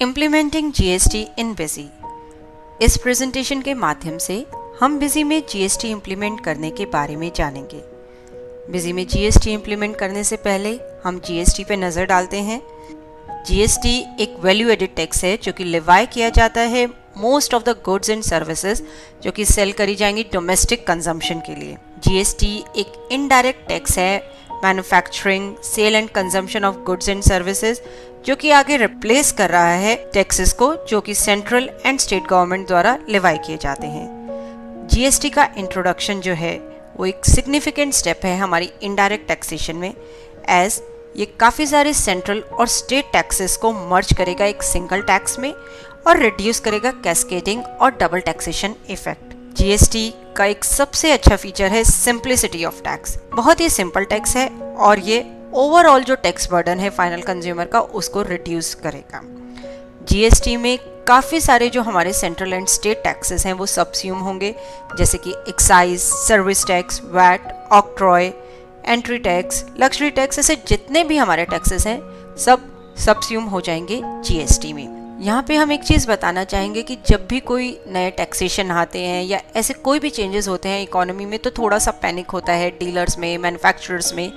Implementing GST in busy. इस presentation के माध्यम से हम बिजी में जीएसटी इम्प्लीमेंट करने के बारे में जानेंगे। बिजी में जीएसटी इम्प्लीमेंट करने से पहले हम जीएसटी पे नज़र डालते हैं। जीएसटी एक वैल्यू एडिड टैक्स है जो कि लेवाई किया जाता है most of the goods and services जो कि सेल करी जाएंगी डोमेस्टिक कंजम्पशन के लिए। जीएसटी एक इनडायरेक्ट टैक्स है manufacturing, sale and consumption of goods and services जो कि आगे रिप्लेस कर रहा है टैक्सेस को जो कि सेंट्रल एंड स्टेट गवर्नमेंट द्वारा लेवाई किए जाते हैं। जीएसटी का इंट्रोडक्शन जो है वो एक सिग्निफिकेंट स्टेप है हमारी इनडायरेक्ट टैक्सेशन में, एज ये काफ़ी सारे सेंट्रल और स्टेट टैक्सेस को मर्ज करेगा एक सिंगल टैक्स में और रिड्यूस करेगा कैस्केडिंग और डबल टैक्सेशन इफेक्ट। जीएसटी का एक सबसे अच्छा फीचर है सिंप्लिसिटी ऑफ टैक्स। बहुत ही सिंपल टैक्स है और ये ओवरऑल जो टैक्स बर्डन है फाइनल कंज्यूमर का उसको रिड्यूस करेगा। जीएसटी में काफ़ी सारे जो हमारे सेंट्रल एंड स्टेट टैक्सेस हैं वो सबस्यूम होंगे, जैसे कि excise, service tax, VAT, octroi, entry tax, luxury tax, ऐसे जितने भी हमारे टैक्सेस हैं सब सबस्यूम हो जाएंगे जीएसटी में। यहाँ पे हम एक चीज़ बताना चाहेंगे कि जब भी कोई नए टैक्सेशन आते हैं या ऐसे कोई भी चेंजेस होते हैं इकोनॉमी में तो थोड़ा सा पैनिक होता है डीलर्स में, मैन्युफैक्चरर्स में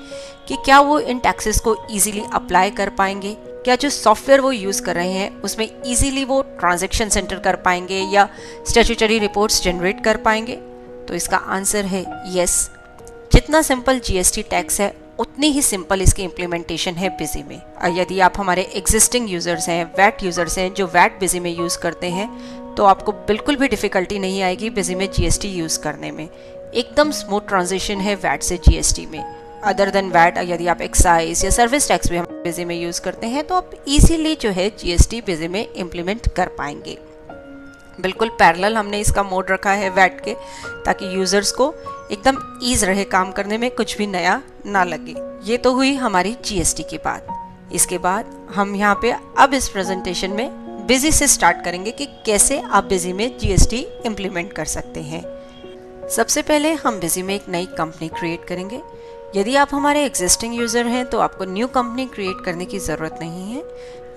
कि क्या वो इन टैक्सेस को इजीली अप्लाई कर पाएंगे, क्या जो सॉफ्टवेयर वो यूज़ कर रहे हैं उसमें इजीली वो ट्रांजैक्शन सेंटर कर पाएंगे या स्टैट्यूटरी रिपोर्ट्स जनरेट कर पाएंगे। तो इसका आंसर है यस। जितना सिंपल जीएसटी टैक्स है उतनी ही सिंपल इसकी इम्प्लीमेंटेशन है बिजी में। और यदि आप हमारे एग्जिस्टिंग यूज़र्स हैं, वैट यूज़र्स हैं जो वैट बिजी में यूज़ करते हैं तो आपको बिल्कुल भी डिफ़िकल्टी नहीं आएगी बिजी में जीएसटी यूज़ करने में। एकदम स्मूथ ट्रांजिशन है वैट से जीएसटी में। अदर देन वैट यदि आप एक्साइज या सर्विस टैक्स भी हम बिजी में यूज़ करते हैं तो आप इजीली जो है जीएसटी बिजी में इम्प्लीमेंट कर पाएंगे। बिल्कुल पैरेलल हमने इसका मोड रखा है वैट के, ताकि यूज़र्स को एकदम ईज रहे काम करने में, कुछ भी नया ना लगे। ये तो हुई हमारी जीएसटी की बात। इसके बाद हम यहाँ पे अब इस प्रेजेंटेशन में बिजी से स्टार्ट करेंगे कि कैसे आप बिजी में जीएसटी इम्प्लीमेंट कर सकते हैं। सबसे पहले हम बिजी में एक नई कंपनी क्रिएट करेंगे। यदि आप हमारे एग्जिस्टिंग यूज़र हैं तो आपको न्यू कंपनी क्रिएट करने की ज़रूरत नहीं है।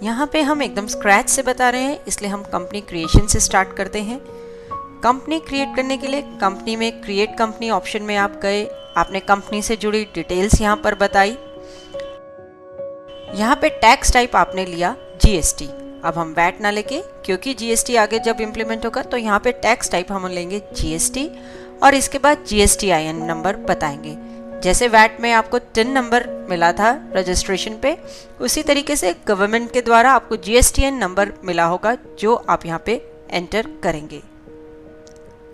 यहाँ पे हम एकदम स्क्रैच से बता रहे हैं, इसलिए हम कंपनी क्रिएशन से स्टार्ट करते हैं। कंपनी क्रिएट करने के लिए कंपनी में क्रिएट कंपनी ऑप्शन में आप गए, आपने कंपनी से जुड़ी डिटेल्स यहाँ पर बताई। यहाँ पे टैक्स टाइप आपने लिया जीएसटी। अब हम वैट ना लेके, क्योंकि जीएसटी आगे जब इम्प्लीमेंट होगा तो यहाँ पे टैक्स टाइप हम लेंगे जीएसटी और इसके बाद जीएसटीआईएन नंबर बताएंगे। जैसे वैट में आपको टिन नंबर मिला था रजिस्ट्रेशन पे, उसी तरीके से गवर्नमेंट के द्वारा आपको जीएसटीएन नंबर मिला होगा जो आप यहाँ पे एंटर करेंगे।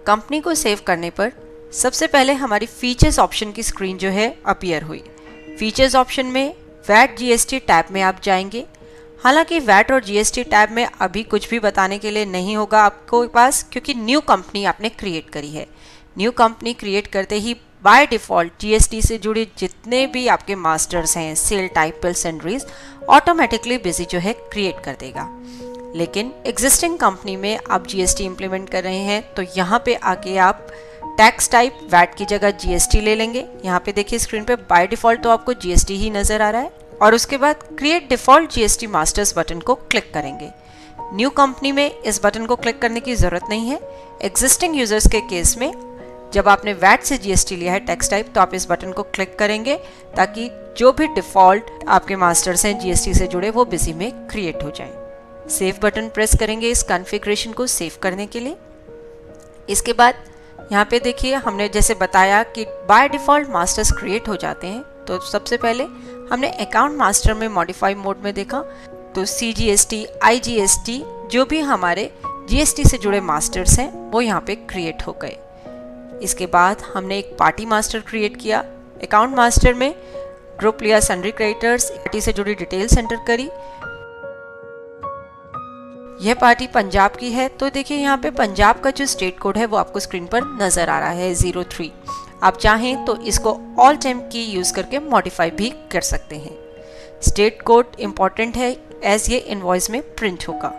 कंपनी को सेव करने पर सबसे पहले हमारी फीचर्स ऑप्शन की स्क्रीन जो है अपीयर हुई। फीचर्स ऑप्शन में वैट जीएसटी टैब में आप जाएंगे। हालांकि वैट और जीएसटी टैब में अभी कुछ भी बताने के लिए नहीं होगा आपको पास, क्योंकि न्यू कंपनी आपने क्रिएट करी है। न्यू कंपनी क्रिएट करते ही बाय डिफ़ॉल्ट जीएसटी से जुड़े जितने भी आपके मास्टर्स हैं, sale type, bill sundries, automatically बिजी जो है क्रिएट कर देगा। लेकिन एग्जिस्टिंग कंपनी में आप जीएसटी इंप्लीमेंट कर रहे हैं तो यहाँ पे आके आप टैक्स टाइप वैट की जगह जीएसटी ले लेंगे। यहाँ पे देखिए स्क्रीन पे बाय डिफ़ॉल्ट तो आपको जीएसटी ही नज़र आ रहा है और उसके बाद create default GST masters button को क्लिक करेंगे। न्यू कंपनी में इस बटन को क्लिक करने की ज़रूरत नहीं है। एग्जिस्टिंग यूज़र्स के केस में जब आपने वैट से जीएसटी लिया है टैक्स टाइप तो आप इस बटन को क्लिक करेंगे ताकि जो भी डिफ़ॉल्ट आपके मास्टर्स हैं जीएसटी से जुड़े वो बिजी में क्रिएट हो जाएं। सेव बटन प्रेस करेंगे इस कॉन्फ़िगरेशन को सेव करने के लिए। इसके बाद यहाँ पे देखिए हमने जैसे बताया कि बाय डिफ़ॉल्ट मास्टर्स क्रिएट हो जाते हैं, तो सबसे पहले हमने अकाउंट मास्टर में मॉडिफाई मोड में देखा तो CGST, IGST जो भी हमारे जीएसटी से जुड़े मास्टर्स हैं वो यहाँ पे क्रिएट हो गए। इसके बाद हमने एक पार्टी मास्टर क्रिएट किया। अकाउंट मास्टर में ग्रुप लिया सन्ड्री क्रेडिटर्स, पार्टी से जुड़ी डिटेल्स एंटर करी। यह पार्टी पंजाब की है तो देखिए यहाँ पे पंजाब का जो स्टेट कोड है वो आपको स्क्रीन पर नज़र आ रहा है 03। आप चाहें तो इसको ऑल टाइम की यूज़ करके मॉडिफाई भी कर सकते हैं। स्टेट कोड इम्पॉर्टेंट है एज ये इनवॉइस में प्रिंट होगा।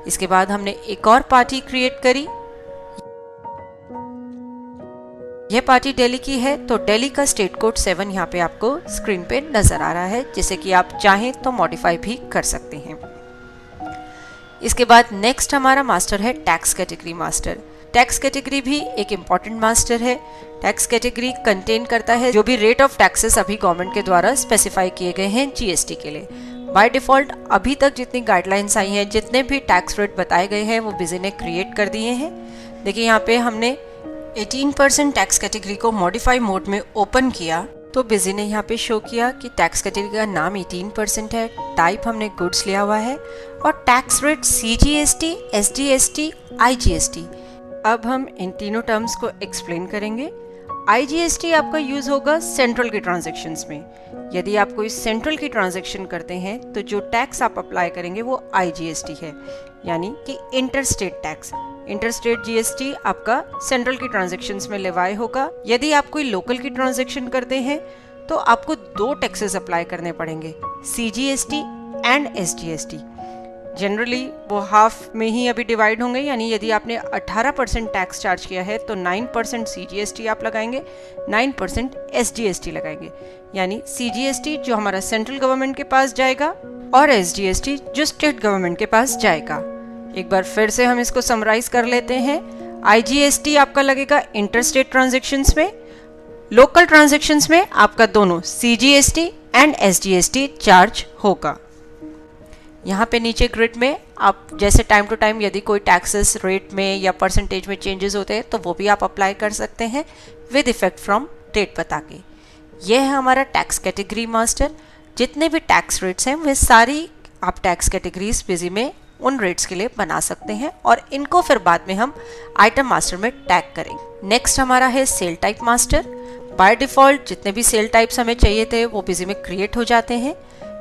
इसके बाद हमने एक और पार्टी क्रिएट करी। यह पार्टी दिल्ली की है तो दिल्ली का स्टेट कोड 7 यहाँ पे आपको स्क्रीन पे नज़र आ रहा है, जिसे कि आप चाहें तो मॉडिफाई भी कर सकते हैं। इसके बाद नेक्स्ट हमारा मास्टर है tax category master. Tax category भी एक इम्पॉर्टेंट मास्टर है। टैक्स कैटेगरी कंटेन करता है जो भी रेट ऑफ टैक्सेस अभी गवर्नमेंट के द्वारा स्पेसिफाई किए गए हैं जीएसटी के लिए। बाय डिफॉल्ट अभी तक जितनी गाइडलाइंस आई हैं, जितने भी टैक्स रेट बताए गए हैं वो बिजी ने क्रिएट कर दिए हैं। देखिए यहाँ पे हमने 18% टैक्स कैटेगरी को मॉडिफाई मोड में ओपन किया तो बिजी ने यहाँ पे शो किया कि टैक्स कैटेगरी का नाम 18% है, टाइप हमने गुड्स लिया हुआ है और tax rate CGST, SGST, IGST। अब हम इन तीनों टर्म्स को एक्सप्लेन करेंगे। IGST आपका यूज होगा सेंट्रल के ट्रांजैक्शंस में। यदि आप कोई सेंट्रल की ट्रांजैक्शन करते हैं तो जो टैक्स आप अप्लाई करेंगे वो IGST है, यानी कि इंटरस्टेट टैक्स। इंटरस्टेट GST आपका सेंट्रल की ट्रांजैक्शंस में लेवाई होगा। यदि आप कोई लोकल की ट्रांजैक्शन करते हैं तो आपको 2 टैक्सेस अप्लाई करने पड़ेंगे, CGST एंड SGST। जनरली वो हाफ में ही अभी डिवाइड होंगे, यानी यदि आपने 18% टैक्स चार्ज किया है तो 9% CGST आप लगाएंगे, 9% SGST लगाएंगे। यानी CGST जो हमारा सेंट्रल गवर्नमेंट के पास जाएगा और SGST जो स्टेट गवर्नमेंट के पास जाएगा। एक बार फिर से हम इसको समराइज कर लेते हैं। IGST आपका लगेगा इंटरस्टेट ट्रांजैक्शंस में, लोकल ट्रांजैक्शंस में आपका दोनों CGST एंड SGST चार्ज होगा। यहाँ पे नीचे ग्रिड में आप जैसे टाइम टू टाइम यदि कोई टैक्सेस रेट में या परसेंटेज में चेंजेस होते हैं तो वो भी आप अप्लाई कर सकते हैं विद इफेक्ट फ्रॉम डेट बता के। यह है हमारा टैक्स कैटेगरी मास्टर। जितने भी टैक्स रेट्स हैं वे सारी आप टैक्स कैटेगरीज बिजी में उन रेट्स के लिए बना सकते हैं और इनको फिर बाद में हम आइटम मास्टर में टैग करेंगे। नेक्स्ट हमारा है sale type master. By default जितने भी सेल टाइप्स हमें चाहिए थे वो बिजी में क्रिएट हो जाते हैं।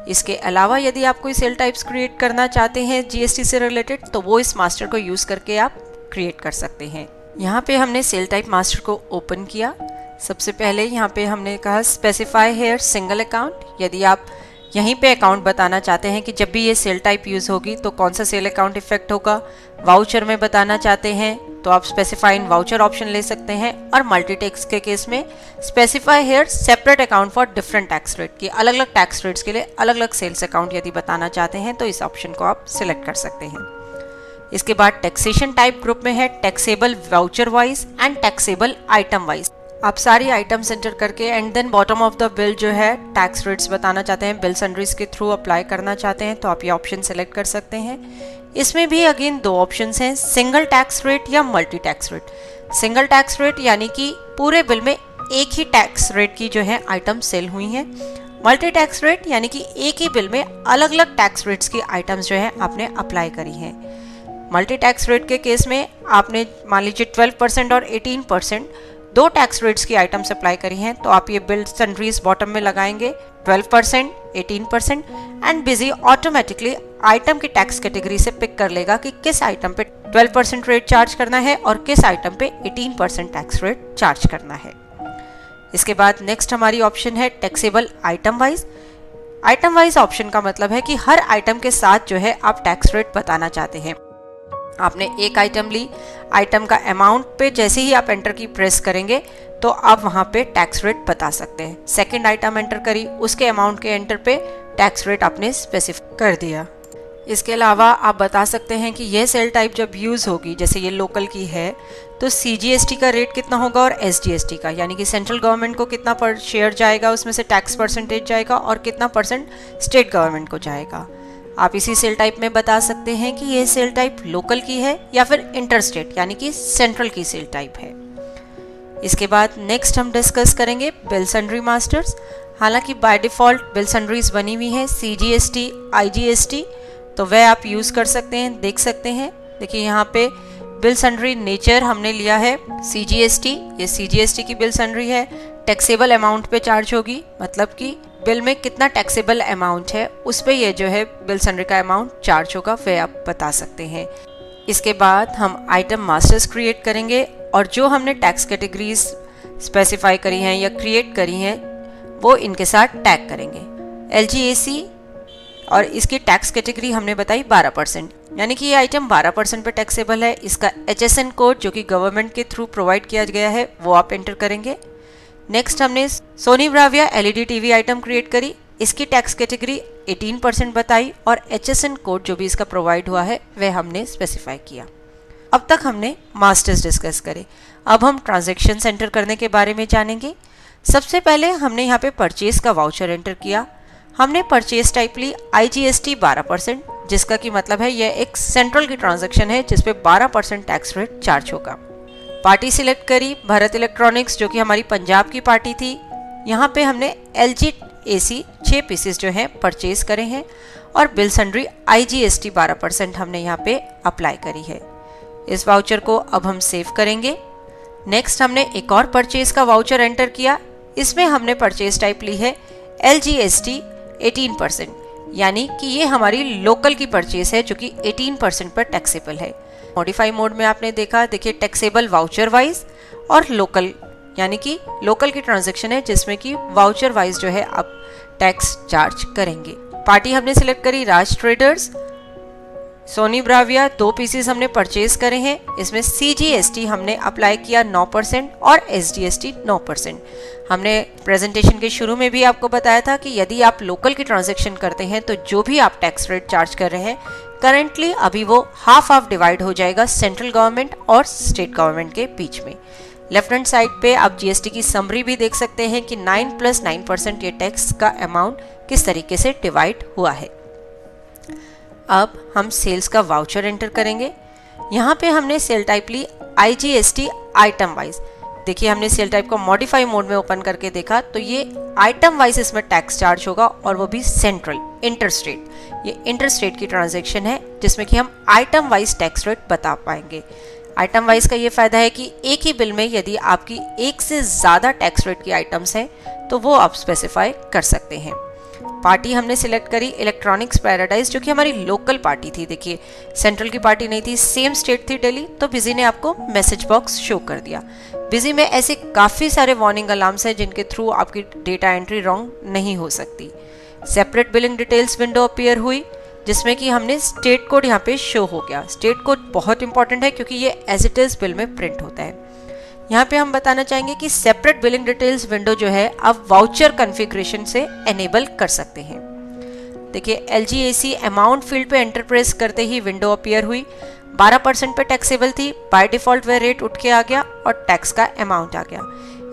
इसके अलावा यदि आप कोई सेल टाइप्स क्रिएट करना चाहते हैं GST से रिलेटेड तो वो इस मास्टर को यूज़ करके आप क्रिएट कर सकते हैं। यहाँ पे हमने सेल टाइप मास्टर को ओपन किया। सबसे पहले यहाँ पे हमने कहा स्पेसिफाई हेयर सिंगल अकाउंट। यदि आप यहीं पे अकाउंट बताना चाहते हैं कि जब भी ये सेल टाइप यूज़ होगी तो कौन सा सेल अकाउंट इफेक्ट होगा, वाउचर में बताना चाहते हैं तो आप स्पेसिफाई इन वाउचर ऑप्शन ले सकते हैं, और मल्टी टैक्स के केस में specify here separate account for different tax rate की अलग अलग टैक्स रेट्स के लिए अलग अलग सेल्स अकाउंट यदि बताना चाहते हैं तो इस ऑप्शन को आप सिलेक्ट कर सकते हैं। इसके बाद टैक्सेशन टाइप ग्रुप में है taxable voucher wise and taxable item wise. आप सारी आइटम्स एंटर करके and then bottom of the bill जो है टैक्स रेट्स बताना चाहते हैं, बिल सन्ड्रीज के थ्रू अप्लाई करना चाहते हैं तो आप ये ऑप्शन सेलेक्ट कर सकते हैं। इसमें भी अगेन 2 ऑप्शंस हैं, सिंगल टैक्स रेट या multi tax rate. Single tax rate यानी कि पूरे बिल में एक ही टैक्स रेट की जो है आइटम सेल हुई हैं। मल्टी टैक्स रेट यानी कि एक ही बिल में अलग अलग टैक्स रेट्स की आइटम्स जो है आपने अप्लाई करी हैं। मल्टी टैक्स रेट के केस में आपने मान लीजिए 12% और 18% 2 टैक्स रेट्स की आइटम्स अप्लाई करी हैं तो आप ये बिल सन्ड्रीज बॉटम में लगाएंगे 12%, 18% एंड बिजी ऑटोमेटिकली आइटम की टैक्स कैटेगरी से पिक कर लेगा कि किस आइटम पे 12% रेट चार्ज करना है और किस आइटम पे 18% टैक्स रेट चार्ज करना है। इसके बाद नेक्स्ट हमारी ऑप्शन है taxable item wise. Item wise option का मतलब है कि हर आइटम के साथ जो है आप टैक्स रेट बताना चाहते हैं। आपने एक आइटम ली, आइटम का अमाउंट पे जैसे ही आप एंटर की प्रेस करेंगे तो आप वहाँ पे टैक्स रेट बता सकते हैं। सेकंड आइटम एंटर करी, उसके अमाउंट के एंटर पे टैक्स रेट आपने स्पेसिफाई कर दिया। इसके अलावा आप बता सकते हैं कि यह सेल टाइप जब यूज़ होगी, जैसे ये लोकल की है, तो CGST का रेट कितना होगा और SGST का, यानी कि सेंट्रल गवर्नमेंट को कितना पर शेयर जाएगा, उसमें से टैक्स परसेंटेज जाएगा और कितना परसेंट स्टेट गवर्नमेंट को जाएगा। आप इसी सेल टाइप में बता सकते हैं कि ये सेल टाइप लोकल की है या फिर इंटरस्टेट यानी कि सेंट्रल की सेल टाइप है। इसके बाद नेक्स्ट हम डिस्कस करेंगे बिल सन्ड्री मास्टर्स। हालांकि बाय डिफ़ॉल्ट बिल सन्ड्रीज बनी हुई है CGST, IGST, तो वह आप यूज़ कर सकते हैं, देख सकते हैं। देखिए यहाँ पे बिल सन्ड्री नेचर हमने लिया है CGST, ये CGST की बिल सन्ड्री है। टैक्सेबल अमाउंट पे चार्ज होगी, मतलब कि बिल में कितना टैक्सेबल अमाउंट है उस पे ये जो है बिल सन्ड्री का अमाउंट चार्ज होगा, वह आप बता सकते हैं। इसके बाद हम आइटम मास्टर्स क्रिएट करेंगे और जो हमने टैक्स कैटेगरीज स्पेसिफाई करी हैं या क्रिएट करी हैं वो इनके साथ टैग करेंगे। LGAC और इसकी टैक्स कैटेगरी हमने बताई 12%, यानी कि ये आइटम 12% पे टैक्सेबल है। इसका HSN कोड जो कि गवर्नमेंट के थ्रू प्रोवाइड किया गया है वो आप एंटर करेंगे। नेक्स्ट हमने Sony Bravia LED TV item create करी इसकी टैक्स कैटेगरी 18% बताई और HSN कोड जो भी इसका प्रोवाइड हुआ है वह हमने स्पेसिफाई किया। अब तक हमने मास्टर्स डिस्कस करे, अब हम ट्रांजैक्शन एंटर करने के बारे में जानेंगे। सबसे पहले हमने यहाँ पे परचेज का वाउचर एंटर किया। हमने परचेज टाइप ली IGST 12%, जिसका कि मतलब है यह एक सेंट्रल की ट्रांजैक्शन है जिसपे 12% टैक्स रेट चार्ज होगा। पार्टी सिलेक्ट करी भारत इलेक्ट्रॉनिक्स, जो कि हमारी पंजाब की पार्टी थी। यहाँ पे हमने LG AC 6 पीसेस जो हैं परचेज करे हैं और बिल सन्ड्री IGST 12% हमने यहाँ पे अप्लाई करी है। इस वाउचर को अब हम सेव करेंगे। नेक्स्ट हमने एक और परचेज का वाउचर एंटर किया। इसमें हमने परचेज टाइप ली है LGST 18%, यानी कि ये हमारी लोकल की परचेज है जो कि 18% पर टैक्सेबल है। मॉडिफाई मोड में आपने देखा, देखिए टैक्सेबल वाउचर वाइज और लोकल, यानी कि लोकल की ट्रांजैक्शन है जिसमें कि वाउचर वाइज जो है आप टैक्स चार्ज करेंगे। पार्टी हमने सिलेक्ट करी राज ट्रेडर्स। सोनी ब्राविया 2 पीसेस हमने परचेज करे हैं। इसमें CGST हमने अप्लाई किया 9% और SGST 9%। हमने प्रेजेंटेशन के शुरू में भी आपको बताया था कि यदि आप लोकल की ट्रांजैक्शन करते हैं तो जो भी आप टैक्स रेट चार्ज कर रहे हैं करेंटली अभी वो हाफ डिवाइड हो जाएगा सेंट्रल गवर्नमेंट और स्टेट गवर्नमेंट के बीच में। लेफ्ट हैंड साइड पे आप GST की समरी भी देख सकते हैं कि 9 + 9% ये टैक्स का अमाउंट किस तरीके से डिवाइड हुआ है। अब हम सेल्स का वाउचर एंटर करेंगे। यहाँ पे हमने सेल टाइप ली IGST आइटम वाइज। देखिए हमने सेल टाइप को मॉडिफाई मोड में ओपन करके देखा तो ये आइटम वाइज इसमें टैक्स चार्ज होगा और वो भी सेंट्रल इंटरस्टेट। ये इंटरस्टेट की ट्रांजैक्शन है जिसमें कि हम आइटम वाइज टैक्स रेट बता पाएंगे। आइटम वाइज का ये फायदा है कि एक ही बिल में यदि आपकी एक से ज़्यादा टैक्स रेट की आइटम्स हैं तो वो आप स्पेसिफाई कर सकते हैं। पार्टी हमने सिलेक्ट करी इलेक्ट्रॉनिक्स पैराडाइज, जो कि हमारी लोकल पार्टी थी। देखिए सेंट्रल की पार्टी नहीं थी, सेम स्टेट थी दिल्ली, तो बिजी ने आपको मैसेज बॉक्स शो कर दिया। बिजी में ऐसे काफ़ी सारे वार्निंग अलार्म्स हैं जिनके थ्रू आपकी डेटा एंट्री रॉन्ग नहीं हो सकती। Separate billing details window appear हुई जिसमें कि हमने स्टेट कोड यहाँ पे शो हो गया। स्टेट कोड बहुत इंपॉर्टेंट है क्योंकि ये एज इट इज़ बिल में प्रिंट होता है। यहाँ पे हम बताना चाहेंगे कि सेपरेट बिलिंग डिटेल्स विंडो जो है आप वाउचर कॉन्फ़िगरेशन से एनेबल कर सकते हैं। देखिए LGAC अमाउंट फील्ड पे एंटर प्रेस करते ही विंडो अपीयर हुई। 12% पे टैक्सेबल थी, बाय डिफॉल्ट वह रेट उठ के आ गया और टैक्स का अमाउंट आ गया।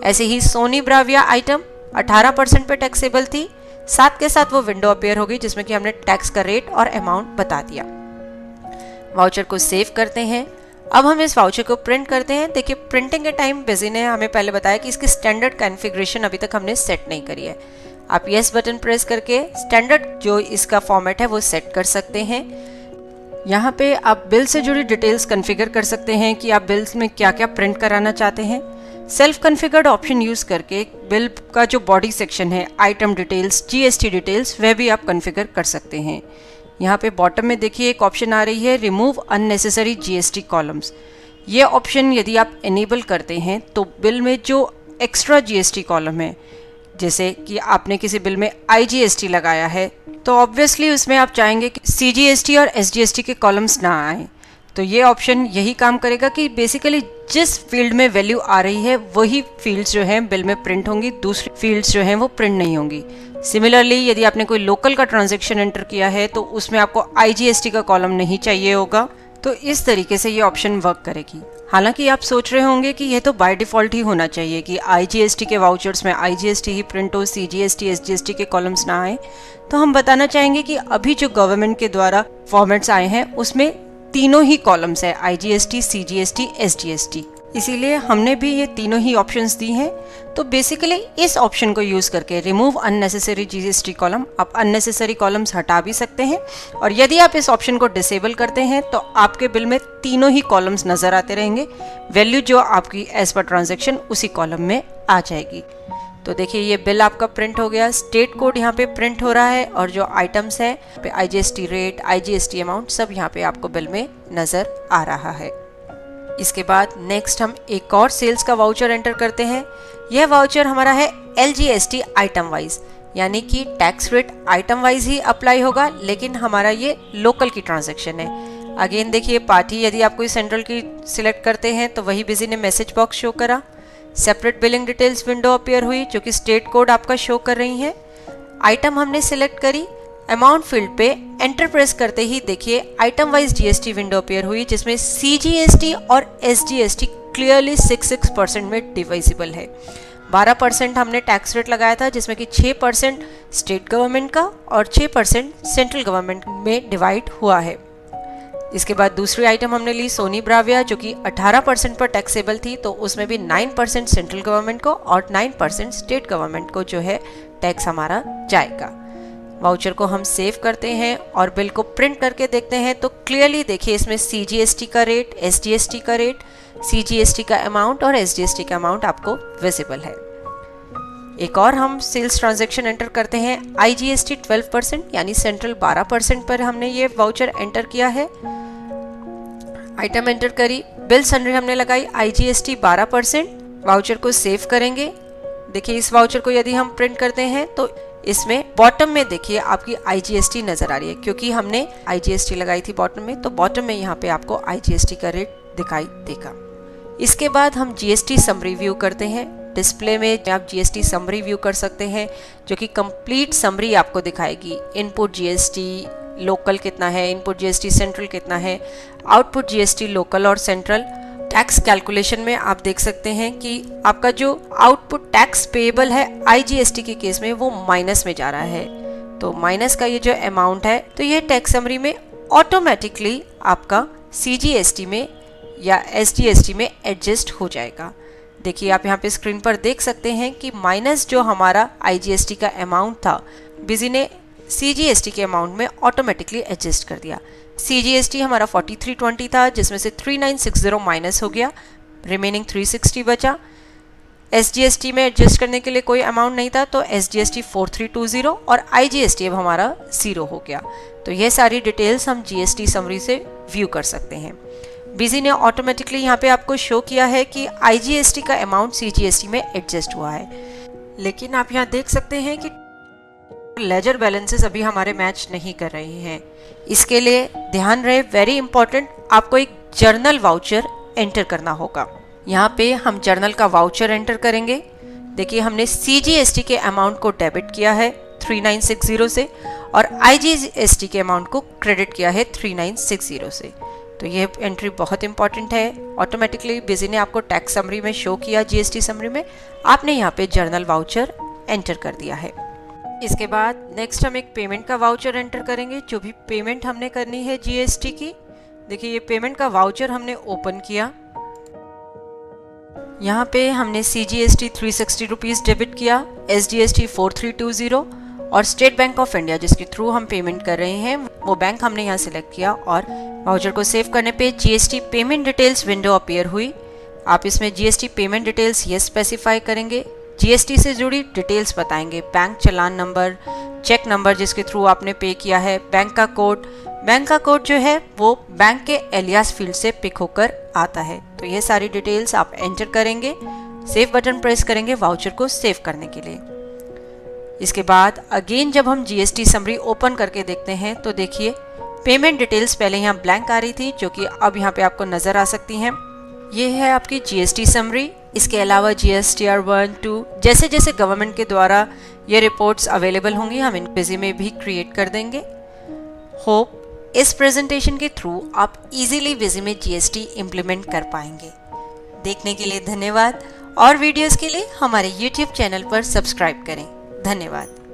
ऐसे ही सोनी ब्राविया आइटम 18% पे टैक्सेबल थी, साथ के साथ वो विंडो अपीयर हो गई जिसमें कि हमने टैक्स का रेट और अमाउंट बता दिया। वाउचर को सेव करते हैं। अब हम इस वाउचर को प्रिंट करते हैं। देखिए प्रिंटिंग के टाइम बिजी ने हमें पहले बताया कि इसकी स्टैंडर्ड कॉन्फ़िगरेशन अभी तक हमने सेट नहीं करी है। आप यस बटन प्रेस करके स्टैंडर्ड जो इसका फॉर्मेट है वो सेट कर सकते हैं। यहाँ पे आप बिल से जुड़ी डिटेल्स कॉन्फ़िगर कर सकते हैं कि आप बिल्स में क्या क्या प्रिंट कराना चाहते हैं। सेल्फ कॉन्फ़िगर्ड ऑप्शन यूज़ करके बिल का जो बॉडी सेक्शन है, आइटम डिटेल्स, GST डिटेल्स, वह भी आप कॉन्फ़िगर कर सकते हैं। यहाँ पे बॉटम में देखिए एक ऑप्शन आ रही है रिमूव अननेसेसरी GST कॉलम्स। ये ऑप्शन यदि आप इनेबल करते हैं तो बिल में जो एक्स्ट्रा GST कॉलम है, जैसे कि आपने किसी बिल में IGST लगाया है तो ऑब्वियसली उसमें आप चाहेंगे कि CGST और SGST के कॉलम्स ना आए। तो ये ऑप्शन यही काम करेगा कि बेसिकली जिस फील्ड में वैल्यू आ रही है वही फील्ड्स जो हैं बिल में प्रिंट होंगी, दूसरी फील्ड्स जो हैं वो प्रिंट नहीं होंगी। सिमिलरली यदि आपने कोई लोकल का ट्रांजैक्शन एंटर किया है तो उसमें आपको IGST का कॉलम नहीं चाहिए होगा। तो इस तरीके से ये ऑप्शन वर्क करेगी। हालांकि आप सोच रहे होंगे कि यह तो बाय डिफ़ॉल्ट ही होना चाहिए कि IGST के वाउचर्स में IGST ही प्रिंट हो, CGST SGST के कॉलम्स ना आए। तो हम बताना चाहेंगे कि अभी जो गवर्नमेंट के द्वारा फॉर्मेट्स आए हैं उसमें तीनों ही कॉलम्स है, IGST, CGST, SGST। इसीलिए हमने भी ये तीनों ही ऑप्शंस दी हैं। तो बेसिकली इस ऑप्शन को यूज़ करके रिमूव अननेसेसरी GST कॉलम, आप अननेसेसरी कॉलम्स हटा भी सकते हैं। और यदि आप इस ऑप्शन को डिसेबल करते हैं तो आपके बिल में तीनों ही कॉलम्स नज़र आते रहेंगे। वैल्यू जो आपकी एज पर ट्रांजैक्शन उसी कॉलम में आ जाएगी। तो देखिए ये बिल आपका प्रिंट हो गया, स्टेट कोड यहाँ पे प्रिंट हो रहा है और जो आइटम्स है IGST रेट, IGST अमाउंट सब यहाँ पे आपको बिल में नज़र आ रहा है। इसके बाद नेक्स्ट हम एक और सेल्स का वाउचर एंटर करते हैं। यह वाउचर हमारा है LGST आइटम वाइज, यानी कि टैक्स रेट आइटम वाइज ही अप्लाई होगा, लेकिन हमारा ये लोकल की ट्रांजैक्शन है। अगेन देखिए पार्टी यदि आप कोई सेंट्रल की सिलेक्ट करते हैं तो वही बिजी ने मैसेज बॉक्स शो करा। Separate billing details window appear हुई जो कि स्टेट कोड आपका शो कर रही है। आइटम हमने सिलेक्ट करी, अमाउंट फील्ड पे एंटर प्रेस करते ही देखिए item wise GST window appear हुई जिसमें सीजीएसटी और एसजीएसटी क्लियरली 6% में डिवाइजिबल है। 12% हमने टैक्स रेट लगाया था जिसमें कि 6% स्टेट गवर्नमेंट का और 6% सेंट्रल गवर्नमेंट में डिवाइड हुआ है। इसके बाद दूसरी आइटम हमने ली सोनी ब्राविया जो कि 18% पर टैक्सेबल थी, तो उसमें भी 9% सेंट्रल गवर्नमेंट को और 9% स्टेट गवर्नमेंट को जो है टैक्स हमारा जाएगा। वाउचर को हम सेव करते हैं और बिल को प्रिंट करके देखते हैं तो क्लियरली देखिए इसमें सीजीएसटी का रेट, एसजीएसटी का रेट, सीजीएसटी का अमाउंट और एसजीएसटी का अमाउंट आपको विजिबल है। एक और हम सेल्स ट्रांजैक्शन एंटर करते हैं, आईजीएसटी 12% यानी सेंट्रल 12% पर हमने ये वाउचर एंटर किया है। आइटम एंटर करी, बिल सन्ड्री हमने लगाई, आईजीएसटी 12%। वाउचर को सेव करेंगे। देखिए इस वाउचर को यदि हम प्रिंट करते हैं तो इसमें बॉटम में देखिए आपकी आईजीएसटी नजर आ रही है क्योंकि हमने आईजीएसटी लगाई थी बॉटम में, तो बॉटम में यहाँ पे आपको आईजीएसटी का रेट दिखाई देगा। इसके बाद हम जीएसटी समरी व्यू करते हैं। डिस्प्ले में आप जीएसटी समरी व्यू कर सकते हैं जो कि कंप्लीट समरी आपको दिखाएगी। इनपुट जीएसटी लोकल कितना है, इनपुट जीएसटी सेंट्रल कितना है, आउटपुट जीएसटी लोकल और सेंट्रल। टैक्स कैलकुलेशन में आप देख सकते हैं कि आपका जो आउटपुट टैक्स पेएबल है आईजीएसटी के केस में वो माइनस में जा रहा है, तो माइनस का ये जो अमाउंट है तो ये टैक्स समरी में ऑटोमेटिकली आपका सीजीएसटी में या एसजीएसटी में एडजस्ट हो जाएगा। देखिए आप यहाँ पे स्क्रीन पर देख सकते हैं कि माइनस जो हमारा आईजीएसटी का अमाउंट था बिजी ने सीजीएसटी के अमाउंट में ऑटोमेटिकली एडजस्ट कर दिया। सीजीएसटी हमारा 4320 था जिसमें से 3960 माइनस हो गया, रिमेनिंग 360 बचा। एसजीएसटी में एडजस्ट करने के लिए कोई अमाउंट नहीं था तो एसजीएसटी 4320 और आईजीएसटी अब हमारा 0 हो गया। तो ये सारी डिटेल्स हम जीएसटी समरी से व्यू कर सकते हैं। बिजी ने ऑटोमेटिकली यहाँ पे आपको शो किया है कि आईजीएसटी का अमाउंट सीजीएसटी में एडजस्ट हुआ है, लेकिन आप यहाँ देख सकते हैं कि लेजर बैलेंसेस अभी हमारे मैच नहीं कर रहे हैं। इसके लिए ध्यान रहे, वेरी इंपॉर्टेंट, आपको एक जर्नल वाउचर एंटर करना होगा। यहाँ पे हम जर्नल का वाउचर एंटर करेंगे। देखिए हमने सीजीएसटी के अमाउंट को डेबिट किया है 3960 से और आईजीएसटी के अमाउंट को क्रेडिट किया है 3960 से। तो ये एंट्री बहुत इंपॉर्टेंट है। ऑटोमेटिकली बिजी ने आपको टैक्स समरी में शो किया, जीएसटी समरी में आपने यहाँ पे जर्नल वाउचर एंटर कर दिया है। इसके बाद नेक्स्ट हम एक पेमेंट का वाउचर एंटर करेंगे, जो भी पेमेंट हमने करनी है जीएसटी की। देखिए ये पेमेंट का वाउचर हमने ओपन किया। यहाँ पे हमने सीजीएसटी 360 रुपीज़ डेबिट किया, एसजीएसटी 4320 और स्टेट बैंक ऑफ इंडिया जिसके थ्रू हम पेमेंट कर रहे हैं वो बैंक हमने यहाँ सिलेक्ट किया और वाउचर को सेव करने पे GST payment details window appear हुई। आप इसमें जीएसटी पेमेंट डिटेल्स ये स्पेसिफाई करेंगे, जीएसटी से जुड़ी डिटेल्स बताएंगे, बैंक चालान नंबर, चेक नंबर जिसके थ्रू आपने पे किया है, बैंक का कोड जो है वो बैंक के एलियास फील्ड से पिक होकर आता है। तो ये सारी डिटेल्स आप एंटर करेंगे, सेव बटन प्रेस करेंगे वाउचर को सेव करने के लिए। इसके बाद अगेन जब हम जीएसटी समरी ओपन करके देखते हैं तो देखिए पेमेंट डिटेल्स पहले यहाँ ब्लैंक आ रही थी जो कि अब यहाँ पे आपको नजर आ सकती हैं। ये है आपकी जीएसटी समरी। इसके अलावा जीएसटीआर 1, 2 जैसे जैसे गवर्नमेंट के द्वारा ये रिपोर्ट्स अवेलेबल होंगी हम इन बिजी में भी क्रिएट कर देंगे। होप इस प्रेजेंटेशन के थ्रू आप इजीली बिजी में जीएसटी इम्प्लीमेंट कर पाएंगे। देखने के लिए धन्यवाद और वीडियोस के लिए हमारे यूट्यूब चैनल पर सब्सक्राइब करें। धन्यवाद।